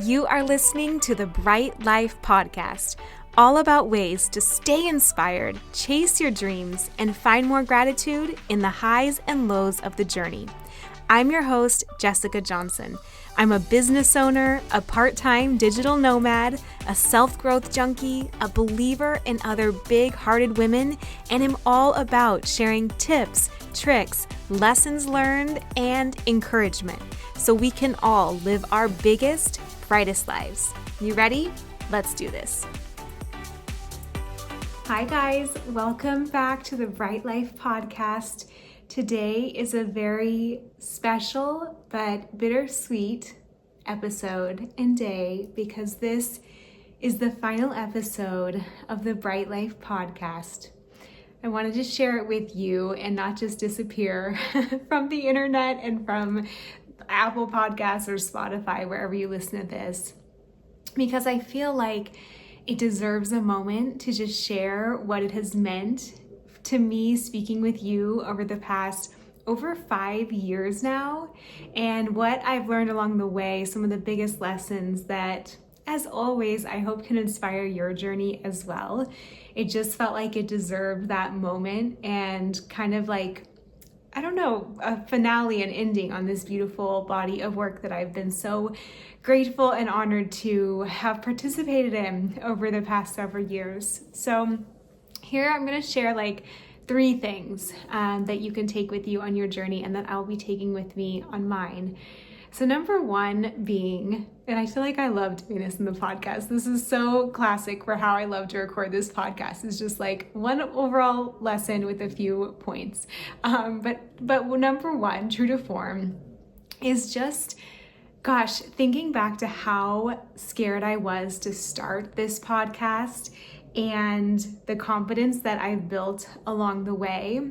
You are listening to the Bright Life Podcast, all about ways to stay inspired, chase your dreams, and find more gratitude in the highs and lows of the journey. I'm your host, Jessica Johnson. I'm a business owner, a part-time digital nomad, a self-growth junkie, a believer in other big-hearted women, and am all about sharing tips, tricks, lessons learned, and encouragement so we can all live our biggest, brightest lives. You ready? Let's do this. Hi guys, welcome back to the Bright Life Podcast. Today is a very special but bittersweet episode and day because this is the final episode of the Bright Life Podcast. I wanted to share it with you and not just disappear from the internet and from Apple Podcasts or Spotify, wherever you listen to this, because I feel like it deserves a moment to just share what it has meant to me speaking with you over the past over 5 years now, and what I've learned along the way, some of the biggest lessons that, as always, I hope can inspire your journey as well. It just felt like it deserved that moment and kind of like, I don't know, a finale and ending on this beautiful body of work that I've been so grateful and honored to have participated in over the past several years. So here I'm going to share like 3 things that you can take with you on your journey and that I'll be taking with me on mine. So number 1 being, and I feel like I love doing this in the podcast. This is so classic for how I love to record this podcast. It's just like one overall lesson with a few points. But number 1, true to form, is just, gosh, thinking back to how scared I was to start this podcast and the confidence that I've built along the way.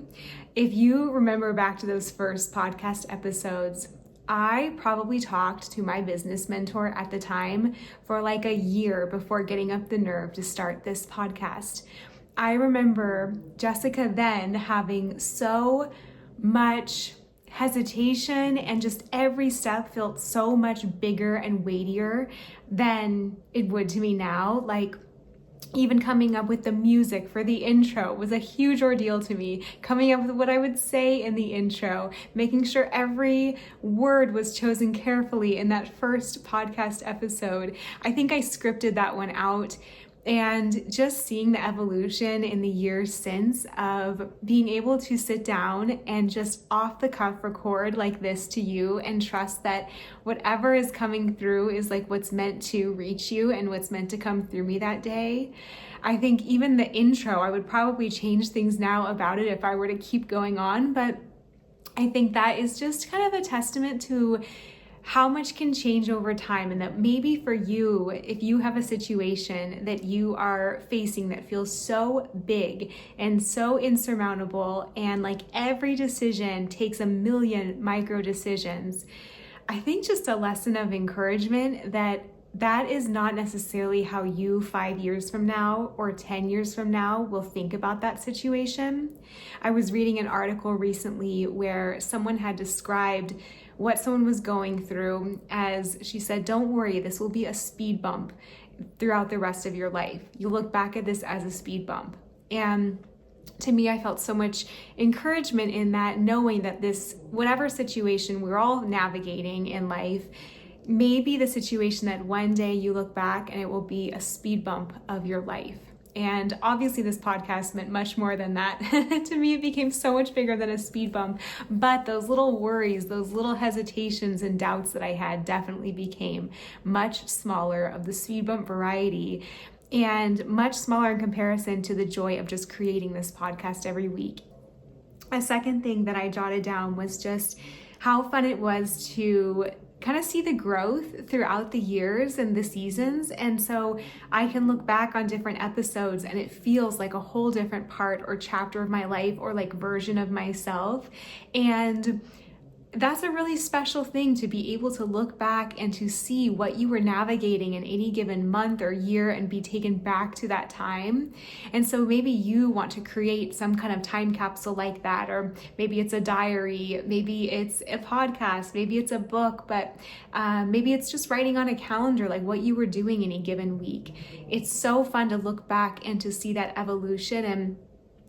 If you remember back to those first podcast episodes, I probably talked to my business mentor at the time for like a year before getting up the nerve to start this podcast. I remember Jessica then having so much hesitation and just every step felt so much bigger and weightier than it would to me now. Like, even coming up with the music for the intro was a huge ordeal to me. Coming up with what I would say in the intro, making sure every word was chosen carefully in that first podcast episode. I think I scripted that one out. And just seeing the evolution in the years since of being able to sit down and just off the cuff record like this to you and trust that whatever is coming through is like what's meant to reach you and what's meant to come through me that day. I think even the intro, I would probably change things now about it if I were to keep going on, but I think that is just kind of a testament to how much can change over time, and that maybe for you, if you have a situation that you are facing that feels so big and so insurmountable, and like every decision takes a million micro decisions, I think just a lesson of encouragement that is not necessarily how you 5 years from now or 10 years from now will think about that situation. I was reading an article recently where someone had described what someone was going through as, she said, don't worry, this will be a speed bump throughout the rest of your life. You look back at this as a speed bump. And to me, I felt so much encouragement in that, knowing that this, whatever situation we're all navigating in life, may be the situation that one day you look back and it will be a speed bump of your life. And obviously this podcast meant much more than that. To me, it became so much bigger than a speed bump. But those little worries, those little hesitations and doubts that I had definitely became much smaller, of the speed bump variety, and much smaller in comparison to the joy of just creating this podcast every week. A second thing that I jotted down was just how fun it was to kind of see the growth throughout the years and the seasons. And so I can look back on different episodes and it feels like a whole different part or chapter of my life or like version of myself. And that's a really special thing, to be able to look back and to see what you were navigating in any given month or year and be taken back to that time. And so maybe you want to create some kind of time capsule like that, or maybe it's a diary, maybe it's a podcast, maybe it's a book, but maybe it's just writing on a calendar like what you were doing any given week. It's so fun to look back and to see that evolution. And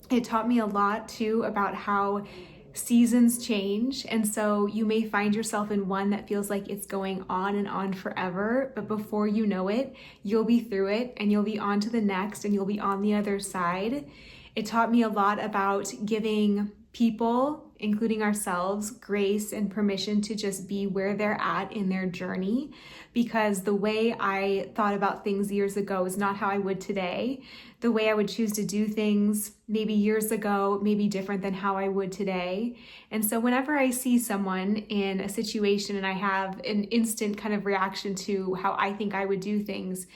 it taught me a lot too about how seasons change. And so you may find yourself in one that feels like it's going on and on forever, but before you know it, you'll be through it and you'll be on to the next and you'll be on the other side. It taught me a lot about giving people, including ourselves, grace and permission to just be where they're at in their journey, because the way I thought about things years ago is not how I would today. The way I would choose to do things maybe years ago may be different than how I would today. And so whenever I see someone in a situation and I have an instant kind of reaction to how I think I would do things,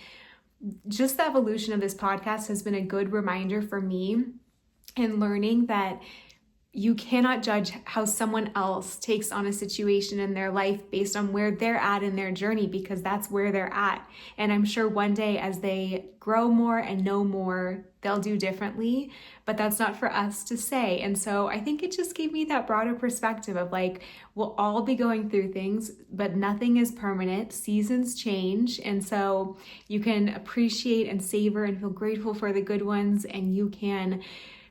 just the evolution of this podcast has been a good reminder for me in learning that you cannot judge how someone else takes on a situation in their life based on where they're at in their journey, because that's where they're at. And I'm sure one day as they grow more and know more, they'll do differently, but that's not for us to say. And so I think it just gave me that broader perspective of like, we'll all be going through things, but nothing is permanent. Seasons change. And so you can appreciate and savor and feel grateful for the good ones, and you can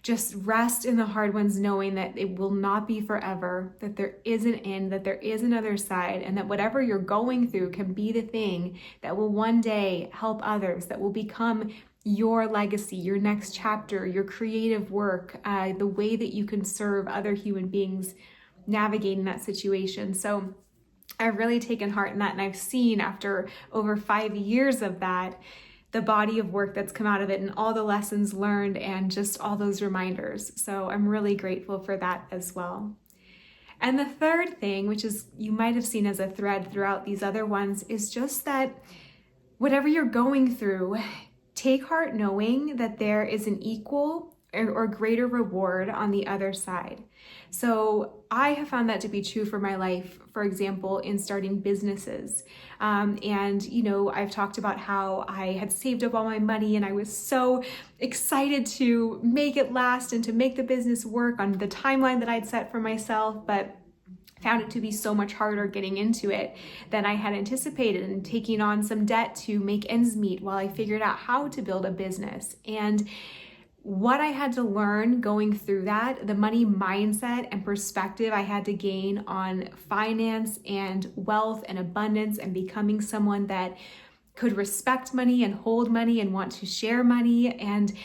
just rest in the hard ones, knowing that it will not be forever, that there is an end, that there is another side, and that whatever you're going through can be the thing that will one day help others, that will become your legacy, your next chapter, your creative work, the way that you can serve other human beings navigating that situation. So I've really taken heart in that, and I've seen after over 5 years of that, the body of work that's come out of it and all the lessons learned and just all those reminders. So I'm really grateful for that as well. And the third thing, which is you might have seen as a thread throughout these other ones, is just that whatever you're going through, take heart knowing that there is an equal or greater reward on the other side. So I have found that to be true for my life, for example, in starting businesses. And, I've talked about how I had saved up all my money and I was so excited to make it last and to make the business work on the timeline that I'd set for myself, but found it to be so much harder getting into it than I had anticipated, and taking on some debt to make ends meet while I figured out how to build a business. And what I had to learn going through that, the money mindset and perspective I had to gain on finance and wealth and abundance and becoming someone that could respect money and hold money and want to share money. And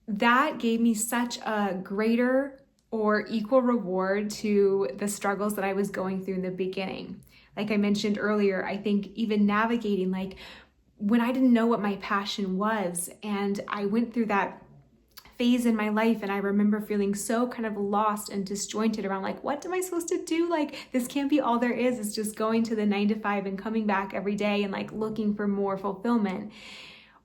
that gave me such a greater or equal reward to the struggles that I was going through in the beginning. Like I mentioned earlier, I think even navigating, like when I didn't know what my passion was, and I went through that phase in my life, and I remember feeling so kind of lost and disjointed around like, what am I supposed to do? Like, this can't be all there is. It's just going to the 9 to 5 and coming back every day and like looking for more fulfillment.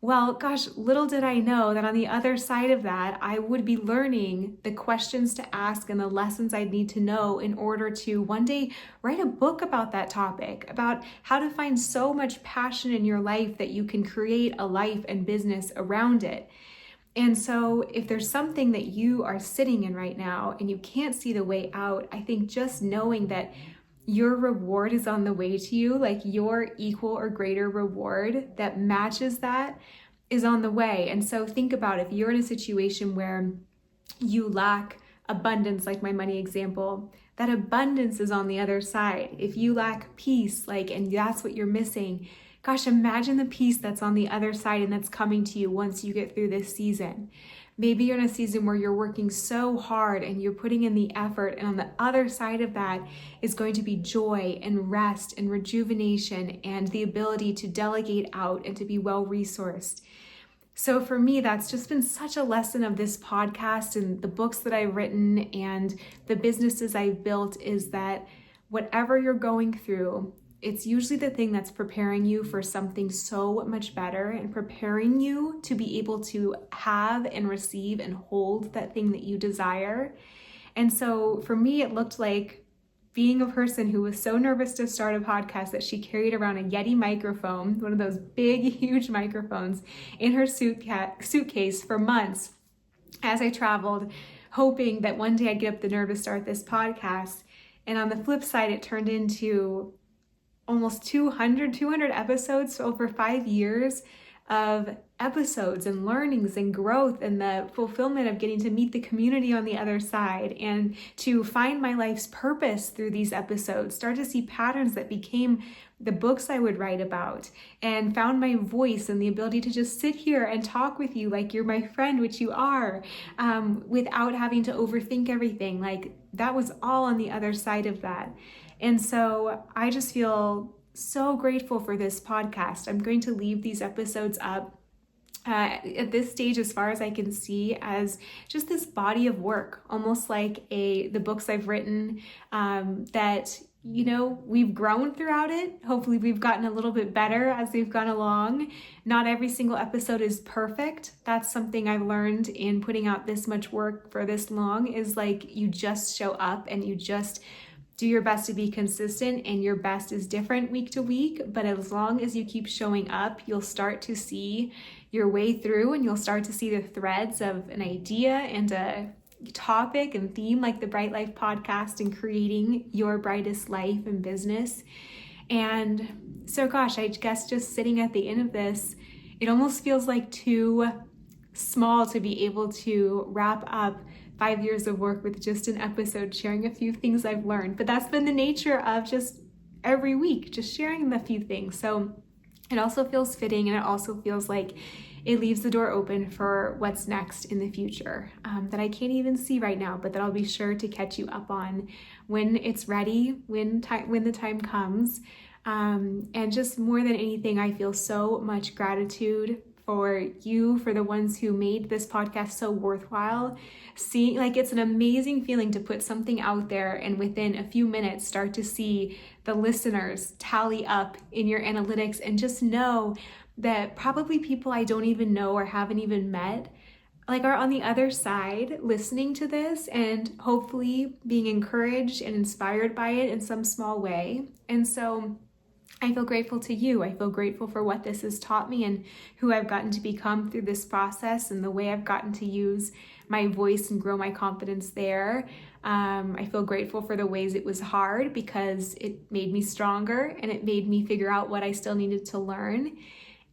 Well, gosh, little did I know that on the other side of that, I would be learning the questions to ask and the lessons I'd need to know in order to one day write a book about that topic, about how to find so much passion in your life that you can create a life and business around it. And so if there's something that you are sitting in right now and you can't see the way out, I think just knowing that your reward is on the way to you, like your equal or greater reward that matches that is on the way. And so think about if you're in a situation where you lack abundance, like my money example, that abundance is on the other side. If you lack peace, and that's what you're missing, gosh, imagine the peace that's on the other side and that's coming to you once you get through this season. Maybe you're in a season where you're working so hard and you're putting in the effort, and on the other side of that is going to be joy and rest and rejuvenation and the ability to delegate out and to be well-resourced. So for me, that's just been such a lesson of this podcast and the books that I've written and the businesses I've built, is that whatever you're going through, it's usually the thing that's preparing you for something so much better and preparing you to be able to have and receive and hold that thing that you desire. And so for me, it looked like being a person who was so nervous to start a podcast that she carried around a Yeti microphone, one of those big, huge microphones, in her suitcase for months as I traveled, hoping that one day I'd get up the nerve to start this podcast. And on the flip side, it turned into almost 200 episodes over 5 years of episodes and learnings and growth and the fulfillment of getting to meet the community on the other side and to find my life's purpose through these episodes, start to see patterns that became the books I would write about, and found my voice and the ability to just sit here and talk with you like you're my friend, which you are, without having to overthink everything. Like, that was all on the other side of that. And so I just feel so grateful for this podcast. I'm going to leave these episodes up at this stage, as far as I can see, as just this body of work, almost like the books I've written, that, we've grown throughout it. Hopefully we've gotten a little bit better as we've gone along. Not every single episode is perfect. That's something I've learned in putting out this much work for this long, is like, you just show up and you just do your best to be consistent, and your best is different week to week. But as long as you keep showing up, you'll start to see your way through, and you'll start to see the threads of an idea and a topic and theme, like the Bright Life podcast, and creating your brightest life and business. And so, gosh, I guess just sitting at the end of this, it almost feels like too small to be able to wrap up 5 years of work with just an episode, sharing a few things I've learned. But that's been the nature of just every week, just sharing a few things. So it also feels fitting, and it also feels like it leaves the door open for what's next in the future, that I can't even see right now, but that I'll be sure to catch you up on when it's ready, when the time comes. And just more than anything, I feel so much gratitude for you, for the ones who made this podcast so worthwhile. See, like, it's an amazing feeling to put something out there and within a few minutes start to see the listeners tally up in your analytics, and just know that probably people I don't even know or haven't even met, like, are on the other side listening to this and hopefully being encouraged and inspired by it in some small way. And so I feel grateful to you. I feel grateful for what this has taught me and who I've gotten to become through this process, and the way I've gotten to use my voice and grow my confidence there. I feel grateful for the ways it was hard, because it made me stronger and it made me figure out what I still needed to learn.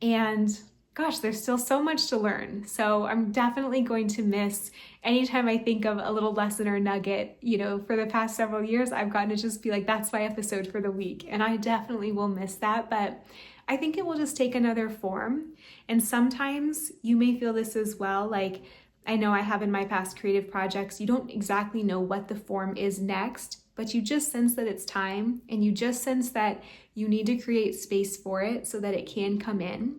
And gosh, there's still so much to learn. So I'm definitely going to miss anytime I think of a little lesson or nugget. For the past several years, I've gotten to just be like, that's my episode for the week. And I definitely will miss that, but I think it will just take another form. And sometimes you may feel this as well. Like, I know I have in my past creative projects, you don't exactly know what the form is next, but you just sense that it's time, and you just sense that you need to create space for it so that it can come in.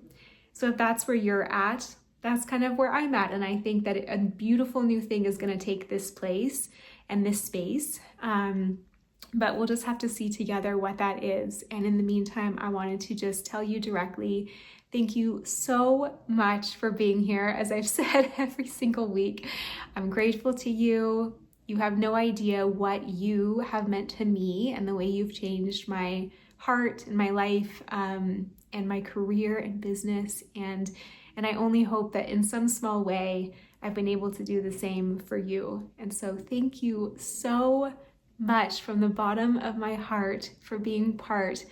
So if that's where you're at, that's kind of where I'm at. And I think that a beautiful new thing is going to take this place and this space. But we'll just have to see together what that is. And in the meantime, I wanted to just tell you directly, thank you so much for being here. As I've said every single week, I'm grateful to you. You have no idea what you have meant to me and the way you've changed my heart and my life, and my career and business. And I only hope that in some small way, I've been able to do the same for you. And so thank you so much from the bottom of my heart for being part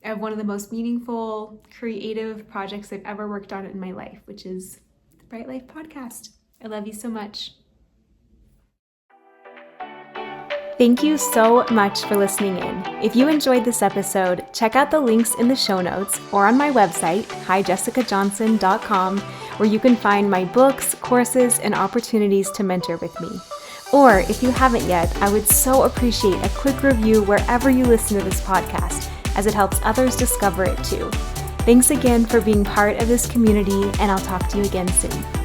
of one of the most meaningful, creative projects I've ever worked on in my life, which is the Bright Life podcast. I love you so much. Thank you so much for listening in. If you enjoyed this episode, check out the links in the show notes or on my website, hijessicajohnson.com, where you can find my books, courses, and opportunities to mentor with me. Or if you haven't yet, I would so appreciate a quick review wherever you listen to this podcast, as it helps others discover it too. Thanks again for being part of this community, and I'll talk to you again soon.